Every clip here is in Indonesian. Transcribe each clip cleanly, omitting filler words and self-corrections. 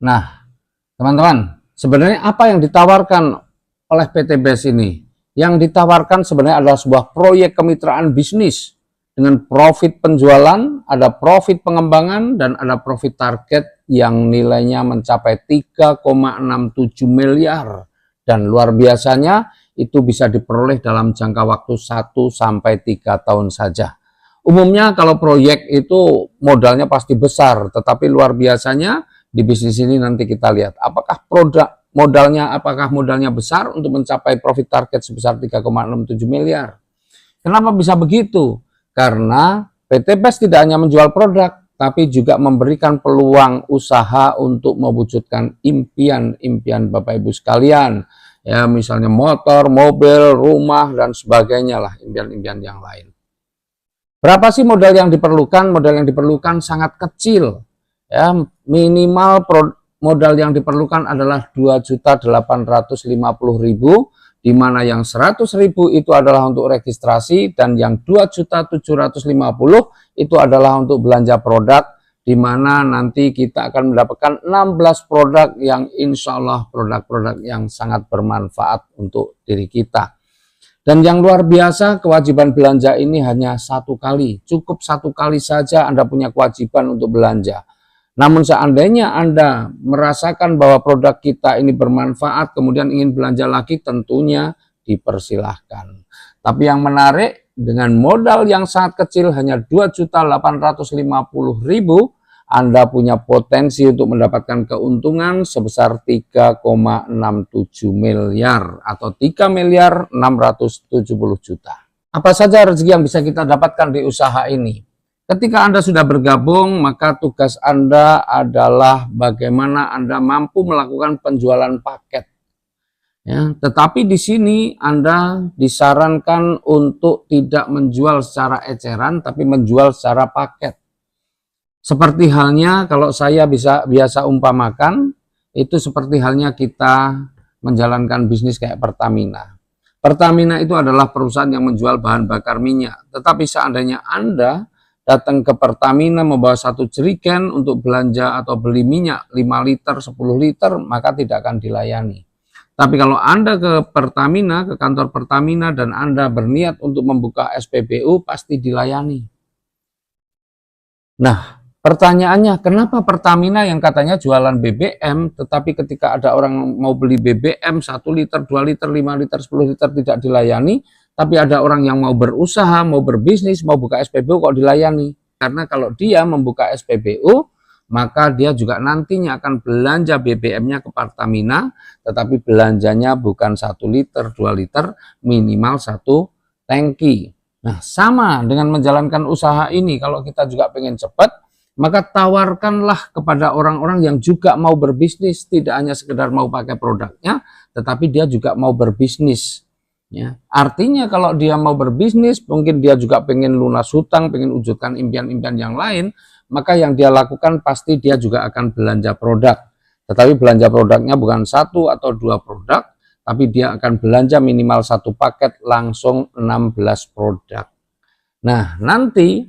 Nah, teman-teman, sebenarnya apa yang ditawarkan oleh PT BES ini? Yang ditawarkan sebenarnya adalah sebuah proyek kemitraan bisnis dengan profit penjualan, ada profit pengembangan, dan ada profit target yang nilainya mencapai 3,67 miliar. Dan luar biasanya itu bisa diperoleh dalam jangka waktu 1-3 tahun saja. Umumnya kalau proyek itu modalnya pasti besar, tetapi luar biasanya di bisnis ini nanti kita lihat apakah apakah modalnya besar untuk mencapai profit target sebesar 3,67 miliar. Kenapa bisa begitu? Karena PT BES tidak hanya menjual produk, tapi juga memberikan peluang usaha untuk mewujudkan impian-impian Bapak Ibu sekalian. Ya, misalnya motor, mobil, rumah, dan sebagainya lah, impian-impian yang lain. Berapa sih modal yang diperlukan? Modal yang diperlukan sangat kecil. Ya, minimal modal yang diperlukan adalah 2.850.000, di mana yang 100.000 itu adalah untuk registrasi dan yang 2.750.000 itu adalah untuk belanja produk, di mana nanti kita akan mendapatkan 16 produk yang insya Allah produk-produk yang sangat bermanfaat untuk diri kita. Dan yang luar biasa, kewajiban belanja ini hanya satu kali. Cukup satu kali saja Anda punya kewajiban untuk belanja. Namun seandainya Anda merasakan bahwa produk kita ini bermanfaat, kemudian ingin belanja lagi, tentunya dipersilahkan. Tapi yang menarik, dengan modal yang sangat kecil, hanya 2.850.000, Anda punya potensi untuk mendapatkan keuntungan sebesar 3,67 miliar atau 3.670 juta. Apa saja rezeki yang bisa kita dapatkan di usaha ini? Ketika Anda sudah bergabung, maka tugas Anda adalah bagaimana Anda mampu melakukan penjualan paket. Ya, tetapi di sini Anda disarankan untuk tidak menjual secara eceran, tapi menjual secara paket. Seperti halnya kalau saya biasa umpamakan, itu seperti halnya kita menjalankan bisnis kayak Pertamina. Pertamina itu adalah perusahaan yang menjual bahan bakar minyak. Tetapi seandainya Anda datang ke Pertamina membawa satu jerigen untuk belanja atau beli minyak 5 liter, 10 liter, maka tidak akan dilayani. Tapi kalau Anda ke Pertamina, ke kantor Pertamina, dan Anda berniat untuk membuka SPBU, pasti dilayani. Nah, pertanyaannya, kenapa Pertamina yang katanya jualan BBM, tetapi ketika ada orang mau beli BBM 1 liter, 2 liter, 5 liter, 10 liter tidak dilayani, tapi ada orang yang mau berusaha, mau berbisnis, mau buka SPBU kok dilayani? Karena kalau dia membuka SPBU, maka dia juga nantinya akan belanja BBM-nya ke Pertamina, tetapi belanjanya bukan 1 liter, 2 liter, minimal 1 tangki. Nah, sama dengan menjalankan usaha ini, kalau kita juga pengen cepat, maka tawarkanlah kepada orang-orang yang juga mau berbisnis, tidak hanya sekedar mau pakai produknya, tetapi dia juga mau berbisnis. Ya, artinya kalau dia mau berbisnis, mungkin dia juga pengen lunas hutang, pengen wujudkan impian-impian yang lain, maka yang dia lakukan pasti dia juga akan belanja produk. Tetapi belanja produknya bukan 1 atau 2 produk, tapi dia akan belanja minimal 1 paket langsung 16 produk. Nah, nanti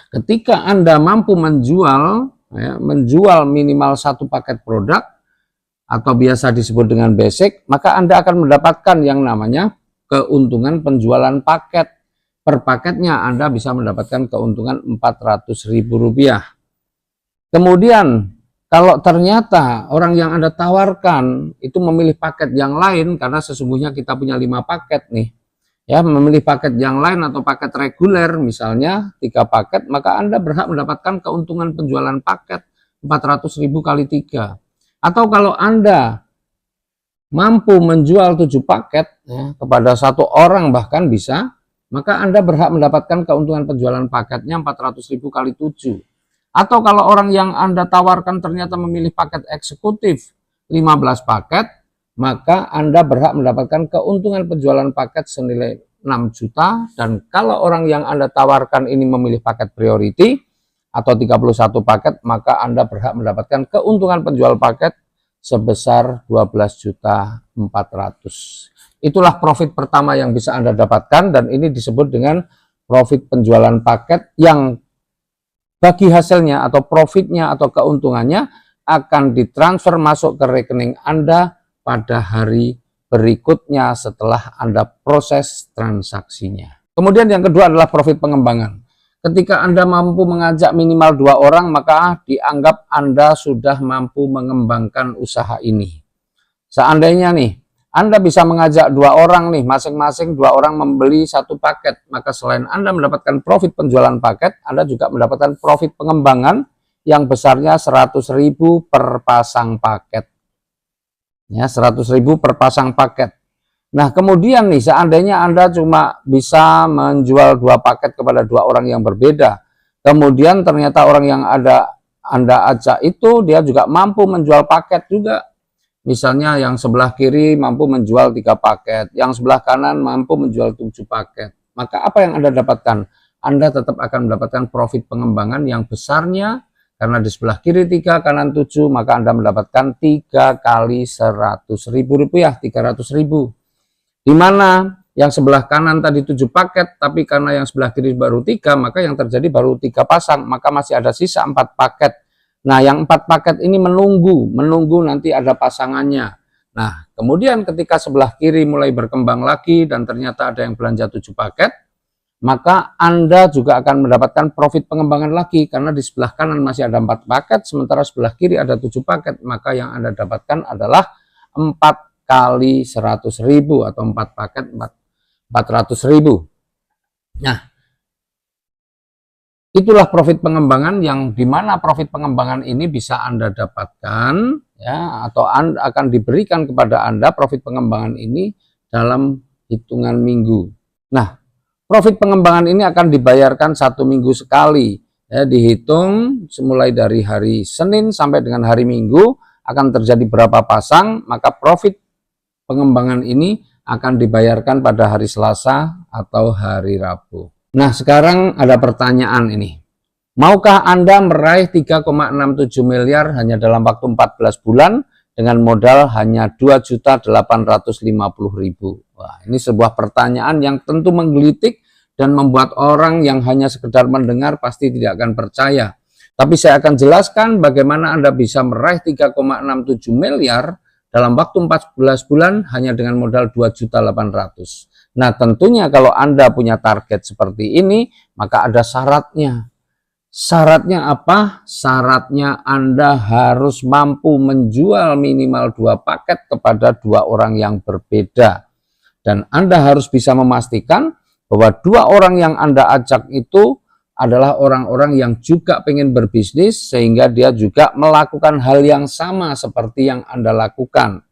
ketika Anda mampu menjual minimal 1 paket produk, atau biasa disebut dengan basic, maka Anda akan mendapatkan yang namanya keuntungan penjualan paket. Per paketnya Anda bisa mendapatkan keuntungan Rp400.000. Kemudian kalau ternyata orang yang Anda tawarkan itu memilih paket yang lain, karena sesungguhnya kita punya 5 paket nih, ya, memilih paket yang lain atau paket reguler misalnya 3 paket, maka Anda berhak mendapatkan keuntungan penjualan paket 400.000 kali 3. Atau kalau Anda mampu menjual 7 paket ya, kepada 1 orang bahkan bisa, maka Anda berhak mendapatkan keuntungan penjualan paketnya 400.000 kali 7. Atau kalau orang yang Anda tawarkan ternyata memilih paket eksekutif 15 paket, maka Anda berhak mendapatkan keuntungan penjualan paket senilai 6 juta. Dan kalau orang yang Anda tawarkan ini memilih paket priority atau 31 paket, maka Anda berhak mendapatkan keuntungan penjual paket sebesar 12.400.000. Itulah profit pertama yang bisa Anda dapatkan, dan ini disebut dengan profit penjualan paket yang bagi hasilnya atau profitnya atau keuntungannya akan ditransfer masuk ke rekening Anda pada hari berikutnya setelah Anda proses transaksinya. Kemudian yang kedua adalah profit pengembangan. Ketika Anda mampu mengajak minimal 2 orang, maka dianggap Anda sudah mampu mengembangkan usaha ini. Seandainya nih, Anda bisa mengajak 2 orang nih, masing-masing 2 orang membeli 1 paket, maka selain Anda mendapatkan profit penjualan paket, Anda juga mendapatkan profit pengembangan yang besarnya 100.000 per pasang paket. Ya, 100.000 per pasang paket. Nah, kemudian nih, seandainya Anda cuma bisa menjual 2 paket kepada 2 orang yang berbeda, kemudian ternyata orang yang Anda ajak itu dia juga mampu menjual paket juga. Misalnya yang sebelah kiri mampu menjual 3 paket, yang sebelah kanan mampu menjual 7 paket. Maka apa yang Anda dapatkan? Anda tetap akan mendapatkan profit pengembangan yang besarnya, karena di sebelah kiri 3, kanan 7, maka Anda mendapatkan 3 kali 100.000 rupiah, 300.000. Di mana yang sebelah kanan tadi 7 paket, tapi karena yang sebelah kiri baru 3, maka yang terjadi baru 3 pasang, maka masih ada sisa 4 paket. Nah, yang 4 paket ini menunggu nanti ada pasangannya. Nah, kemudian ketika sebelah kiri mulai berkembang lagi dan ternyata ada yang belanja 7 paket, maka Anda juga akan mendapatkan profit pengembangan lagi, karena di sebelah kanan masih ada 4 paket, sementara sebelah kiri ada 7 paket, maka yang Anda dapatkan adalah 4 kali 100.000 atau 4 paket 400.000. Nah, itulah profit pengembangan yang dimana profit pengembangan ini bisa Anda dapatkan, ya, atau akan diberikan kepada Anda profit pengembangan ini dalam hitungan minggu. Nah, profit pengembangan ini akan dibayarkan 1 minggu sekali, ya, dihitung mulai dari hari Senin sampai dengan hari Minggu akan terjadi berapa pasang, maka profit pengembangan ini akan dibayarkan pada hari Selasa atau hari Rabu. Nah, sekarang ada pertanyaan ini. Maukah Anda meraih 3,67 miliar hanya dalam waktu 14 bulan dengan modal hanya 2.850.000? Wah, ini sebuah pertanyaan yang tentu menggelitik dan membuat orang yang hanya sekedar mendengar pasti tidak akan percaya. Tapi saya akan jelaskan bagaimana Anda bisa meraih 3,67 miliar dalam waktu 14 bulan hanya dengan modal 2.800.000. Nah, tentunya kalau Anda punya target seperti ini, maka ada syaratnya. Syaratnya apa? Syaratnya Anda harus mampu menjual minimal 2 paket kepada 2 orang yang berbeda. Dan Anda harus bisa memastikan bahwa 2 orang yang Anda ajak itu adalah orang-orang yang juga pengen berbisnis, sehingga dia juga melakukan hal yang sama seperti yang Anda lakukan.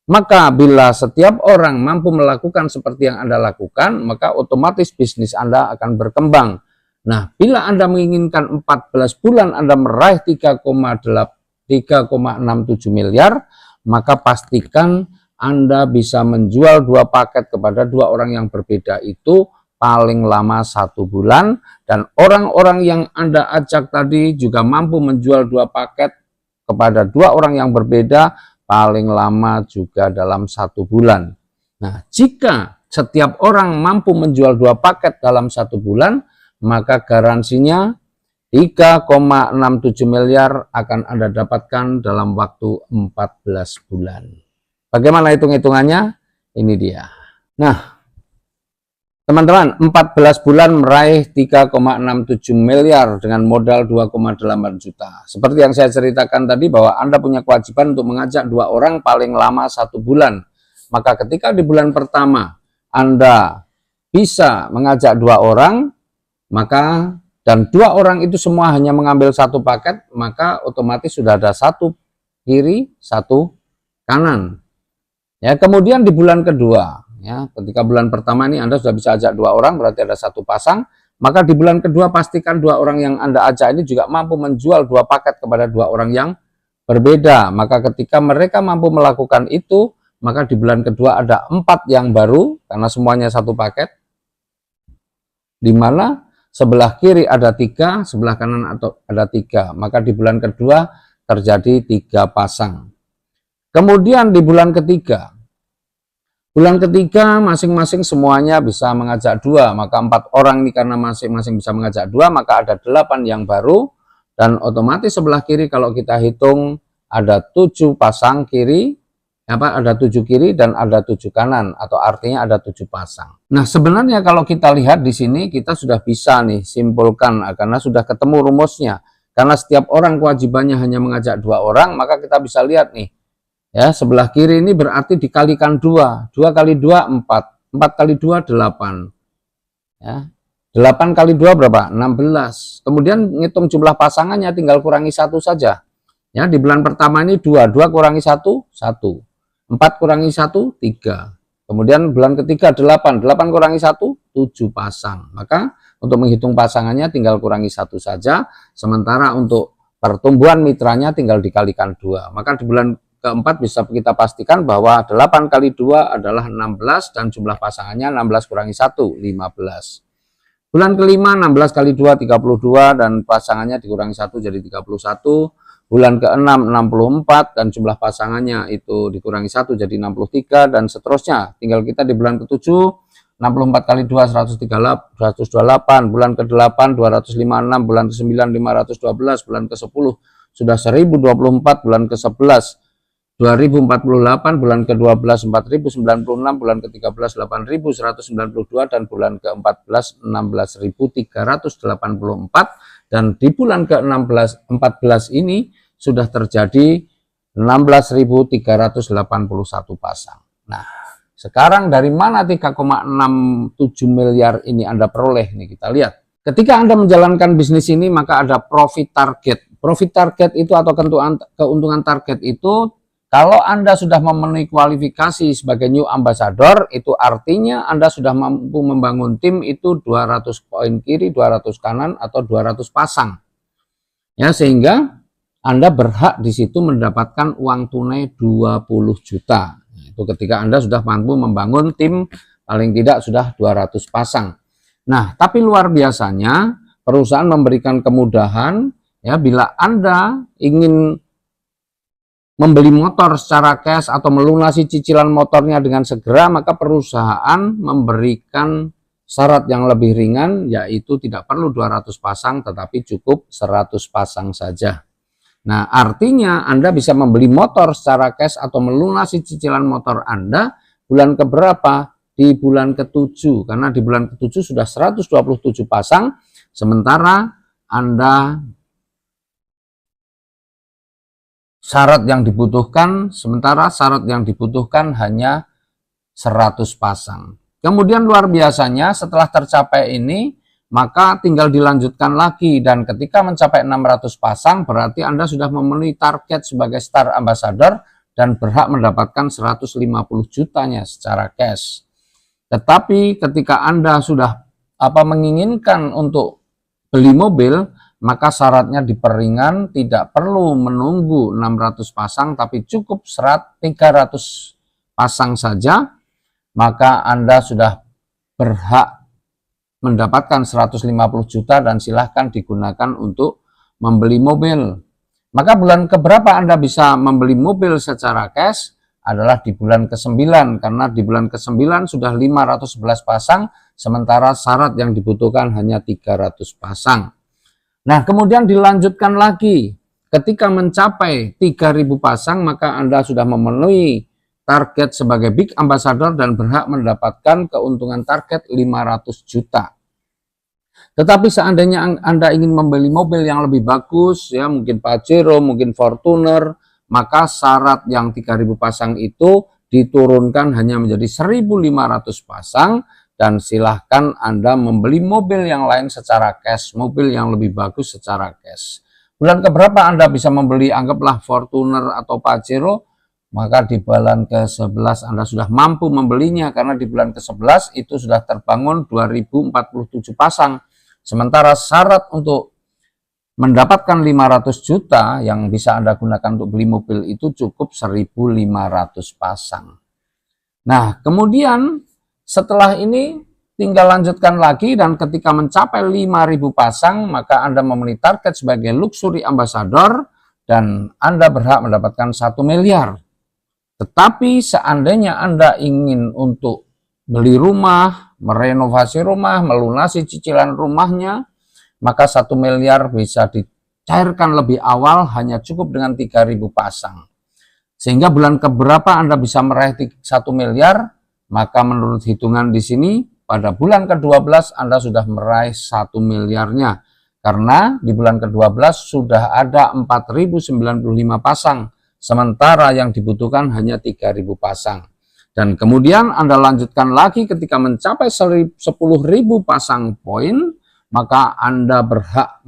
Maka bila setiap orang mampu melakukan seperti yang Anda lakukan, maka otomatis bisnis Anda akan berkembang. Nah, bila Anda menginginkan 14 bulan Anda meraih 3,67 miliar, maka pastikan Anda bisa menjual 2 paket kepada 2 orang yang berbeda itu paling lama 1 bulan, dan orang-orang yang Anda ajak tadi juga mampu menjual 2 paket kepada 2 orang yang berbeda paling lama juga dalam 1 bulan. Nah, jika setiap orang mampu menjual 2 paket dalam 1 bulan, maka garansinya 3,67 miliar akan Anda dapatkan dalam waktu 14 bulan. Bagaimana hitung-hitungannya? Ini dia. Nah, teman-teman, 14 bulan meraih 3,67 miliar dengan modal 2,8 juta. Seperti yang saya ceritakan tadi bahwa Anda punya kewajiban untuk mengajak 2 orang paling lama 1 bulan. Maka ketika di bulan pertama Anda bisa mengajak 2 orang, maka dan 2 orang itu semua hanya mengambil 1 paket, maka otomatis sudah ada 1 kiri, 1 kanan. Ya, kemudian di bulan kedua, ya, ketika bulan pertama ini Anda sudah bisa ajak 2 orang, berarti ada 1 pasang. Maka di bulan kedua pastikan 2 orang yang Anda ajak ini juga mampu menjual 2 paket kepada 2 orang yang berbeda. Maka ketika mereka mampu melakukan itu, maka di bulan kedua ada 4 yang baru, karena semuanya 1 paket, di mana sebelah kiri ada 3, sebelah kanan atau ada 3. Maka di bulan kedua terjadi 3 pasang. Kemudian di bulan ketiga masing-masing semuanya bisa mengajak 2, maka 4 orang ini karena masing-masing bisa mengajak 2, maka ada 8 yang baru, dan otomatis sebelah kiri kalau kita hitung ada 7 pasang kiri, ada 7 kiri dan ada 7 kanan, atau artinya ada 7 pasang. Nah, sebenarnya kalau kita lihat di sini kita sudah bisa nih simpulkan karena sudah ketemu rumusnya. Karena setiap orang kewajibannya hanya mengajak 2 orang, maka kita bisa lihat nih. Ya, sebelah kiri ini berarti dikalikan 2. 2 kali 2 4. 4 kali 2 8. Ya. 8 kali 2 berapa? 16. Kemudian ngitung jumlah pasangannya tinggal kurangi 1 saja. Ya, di bulan pertama ini 2. 2 kurangi 1, 1. 4 kurangi 1, 3. Kemudian bulan ketiga 8. 8 kurangi 1, 7 pasang. Maka untuk menghitung pasangannya tinggal kurangi 1 saja. Sementara untuk pertumbuhan mitranya tinggal dikalikan 2. Maka di bulan keempat bisa kita pastikan bahwa 8 kali 2 adalah 16 dan jumlah pasangannya 16 kurangi 1, 15. Bulan kelima 16 kali 2, 32 dan pasangannya dikurangi 1 jadi 31. Bulan ke-6 64 dan jumlah pasangannya itu dikurangi 1 jadi 63 dan seterusnya. Tinggal kita di bulan ke-7 64 kali 2 128, bulan ke-8 256, bulan ke-9 512, bulan ke-10 sudah 1024, bulan ke-11 2048, bulan ke-12 4096, bulan ke-13 8192 dan bulan ke-14 16384 dan di bulan ke-14 ini sudah terjadi 16.381 pasang. Nah, sekarang dari mana 3,67 miliar ini Anda peroleh? Nih kita lihat. Ketika Anda menjalankan bisnis ini maka ada profit target. Profit target itu atau keuntungan target itu kalau Anda sudah memenuhi kualifikasi sebagai new ambassador, itu artinya Anda sudah mampu membangun tim itu 200 poin kiri, 200 kanan, atau 200 pasang. Ya, sehingga Anda berhak di situ mendapatkan uang tunai 20 juta. Itu ketika Anda sudah mampu membangun tim paling tidak sudah 200 pasang. Nah, tapi luar biasanya perusahaan memberikan kemudahan ya bila Anda ingin membeli motor secara cash atau melunasi cicilan motornya dengan segera, maka perusahaan memberikan syarat yang lebih ringan, yaitu tidak perlu 200 pasang tetapi cukup 100 pasang saja. Nah, artinya Anda bisa membeli motor secara cash atau melunasi cicilan motor Anda bulan keberapa? Di bulan ke-7, karena di bulan ke-7 sudah 127 pasang, sementara Anda syarat yang dibutuhkan hanya 100 pasang. Kemudian luar biasanya setelah tercapai ini, maka tinggal dilanjutkan lagi dan ketika mencapai 600 pasang berarti Anda sudah memenuhi target sebagai Star Ambassador dan berhak mendapatkan 150 jutanya secara cash. Tetapi ketika Anda sudah menginginkan untuk beli mobil, maka syaratnya diperingan, tidak perlu menunggu 600 pasang tapi cukup 300 pasang saja, maka Anda sudah berhak mendapatkan 150 juta dan silahkan digunakan untuk membeli mobil. Maka bulan keberapa Anda bisa membeli mobil secara cash adalah di bulan ke-9, karena di bulan ke-9 sudah 511 pasang, sementara syarat yang dibutuhkan hanya 300 pasang. Nah, kemudian dilanjutkan lagi. Ketika mencapai 3.000 pasang, maka Anda sudah memenuhi target sebagai Big Ambassador dan berhak mendapatkan keuntungan target 500 juta. Tetapi seandainya Anda ingin membeli mobil yang lebih bagus, ya mungkin Pajero, mungkin Fortuner, maka syarat yang 3.000 pasang itu diturunkan hanya menjadi 1.500 pasang, dan silahkan Anda membeli mobil yang lain secara cash, mobil yang lebih bagus secara cash. Bulan keberapa Anda bisa membeli, anggaplah Fortuner atau Pajero, maka di bulan ke-11 Anda sudah mampu membelinya, karena di bulan ke-11 itu sudah terbangun 2047 pasang. Sementara syarat untuk mendapatkan 500 juta yang bisa Anda gunakan untuk beli mobil itu cukup 1.500 pasang. Nah, kemudian setelah ini tinggal lanjutkan lagi dan ketika mencapai 5.000 pasang maka Anda memenuhi target sebagai Luxury Ambassador dan Anda berhak mendapatkan 1 miliar. Tetapi seandainya Anda ingin untuk beli rumah, merenovasi rumah, melunasi cicilan rumahnya, maka 1 miliar bisa cairkan lebih awal hanya cukup dengan 3.000 pasang. Sehingga bulan keberapa Anda bisa meraih 1 miliar, maka menurut hitungan di sini pada bulan ke-12 Anda sudah meraih 1 miliarnya. Karena di bulan ke-12 sudah ada 4.095 pasang, sementara yang dibutuhkan hanya 3.000 pasang. Dan kemudian Anda lanjutkan lagi ketika mencapai 10.000 pasang poin, maka Anda berhak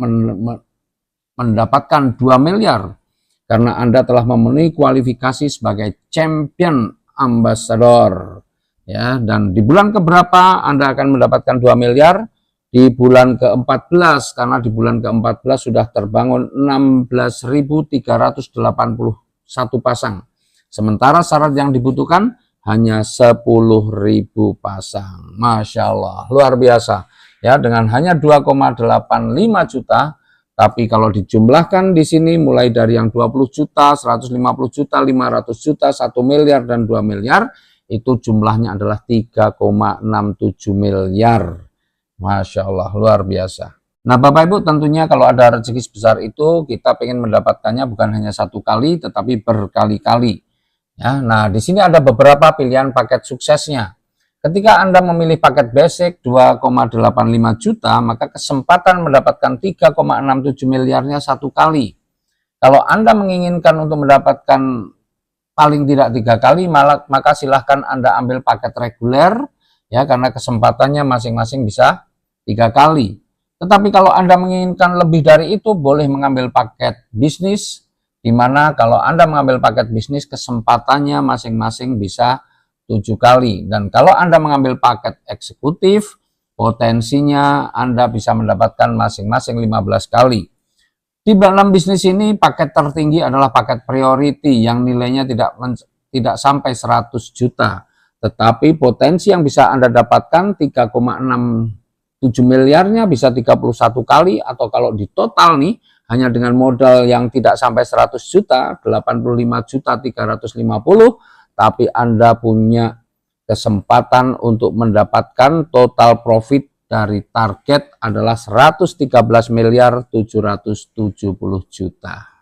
mendapatkan 2 miliar karena Anda telah memenuhi kualifikasi sebagai champion ambassador. Ya, dan di bulan keberapa Anda akan mendapatkan 2 miliar? Di bulan ke-14, karena di bulan ke-14 sudah terbangun 16.381 pasang. Sementara syarat yang dibutuhkan hanya 10.000 pasang. Masya Allah, luar biasa. Ya, dengan hanya 2,85 juta, tapi kalau dijumlahkan di sini mulai dari yang 20 juta, 150 juta, 500 juta, 1 miliar, dan 2 miliar, itu jumlahnya adalah 3,67 miliar. Masya Allah, luar biasa. Nah Bapak Ibu, tentunya kalau ada rezeki sebesar itu, kita ingin mendapatkannya bukan hanya satu kali, tetapi berkali-kali. Ya, nah di sini ada beberapa pilihan paket suksesnya. Ketika Anda memilih paket basic 2,85 juta, maka kesempatan mendapatkan 3,67 miliarnya satu kali. Kalau Anda menginginkan untuk mendapatkan paling tidak 3 kali, maka silahkan Anda ambil paket reguler, ya, karena kesempatannya masing-masing bisa 3 kali. Tetapi kalau Anda menginginkan lebih dari itu, boleh mengambil paket bisnis, di mana kalau Anda mengambil paket bisnis, kesempatannya masing-masing bisa 7 kali. Dan kalau Anda mengambil paket eksekutif, potensinya Anda bisa mendapatkan masing-masing 15 kali. Di dalam bisnis ini, paket tertinggi adalah paket priority yang nilainya tidak sampai 100 juta. Tetapi potensi yang bisa Anda dapatkan 3,67 miliarnya bisa 31 kali, atau kalau di total nih, hanya dengan modal yang tidak sampai 100 juta, 85 juta 350, tapi Anda punya kesempatan untuk mendapatkan total profit dari target adalah 113 miliar 770 juta.